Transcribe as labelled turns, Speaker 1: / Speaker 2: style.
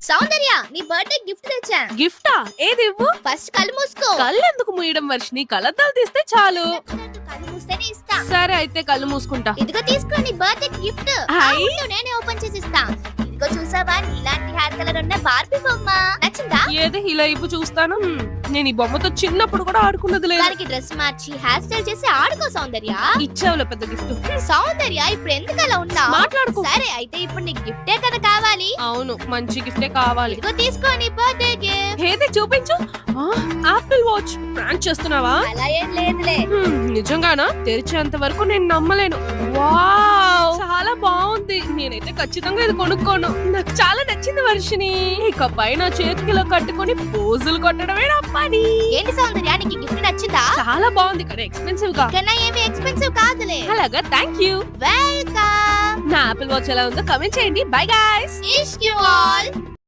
Speaker 1: సౌందర్య నీ birthday gift తెచ్చా.
Speaker 2: గిఫ్టా? ఏది ఇవ్వు.
Speaker 1: ఫస్ట్ కళ్ళు మూసుకో.
Speaker 2: కళ్ళు ఎందుకు మూయడం వర్షిని? కళ్ళద్దాలు తీస్తే చాలు.
Speaker 1: కళ్ళు మూస్తేనే ఇస్తా.
Speaker 2: సరే అయితే కళ్ళు మూసుకుంటా.
Speaker 1: ఇదిగో తీసుకో నీ బర్త్డే గిఫ్ట్.
Speaker 2: హాయ్.
Speaker 1: నేనే ఓపెన్ చేసి ఇస్తా. ఇదిగో చూసావా నీలాంటి హెయిర్ కలర్ ఉన్న బార్బీ బొమ్మ నచ్చిందా?
Speaker 2: ఏది ఇలా ఇవ్వు చూస్తాను. నేను ఈ బొమ్మతో చిన్నప్పుడు కూడా ఆడుకున్నది లేదు.
Speaker 1: దానికి డ్రెస్ మార్చి హెయిర్ స్టైల్ చేసి ఆడుకో సౌందర్య.
Speaker 2: ఇచ్చావులే పెద్ద గిఫ్ట్.
Speaker 1: సౌందర్య ఇప్పుడు ఎందుకు అలా ఉన్నావు?
Speaker 2: మాట్లాడుకో.
Speaker 1: సరే అయితే ఇప్పుడు నీకు గిఫ్టే కదా కావాలి.
Speaker 2: అవును మంచి గిఫ్టే కావాలి.
Speaker 1: ఇదిగో తీసుకో నీ బర్త్డే గిఫ్ట్.
Speaker 2: ఏది చూపించు. ఆపిల్ వాచ్ ప్రాంక్ చేస్తున్నావా?
Speaker 1: అలా ఏం లేదులే.
Speaker 2: నిజంగానా? తెరిచేంత వరకు నేను నమ్మలేను. వావ్ చాలా బాగుంది. నేనైతే ఖచ్చితంగా ఇది కొనుక్కోను. నాకు చాలా నచ్చింది వర్షిని. ఇక పైన చేతికి ఇలా కట్టుకొని పోజులు కొట్టడమే నా పని.
Speaker 1: ఏంటి సౌందర్య నీకు గిఫ్ట్ నచ్చిందా?
Speaker 2: చాలా బాగుంది కదా, ఎక్స్పెన్సివ్ గా.
Speaker 1: కన్నా ఏమి ఎక్స్పెన్సివ్ కాదులే.
Speaker 2: అలాగా, థ్యాంక్ యూ.
Speaker 1: వెల్కమ్.
Speaker 2: నా ఆపిల్ వాచ్ ఎలా ఉందో కమెంట్ చేయండి. Bye guys.
Speaker 1: Ishq you all.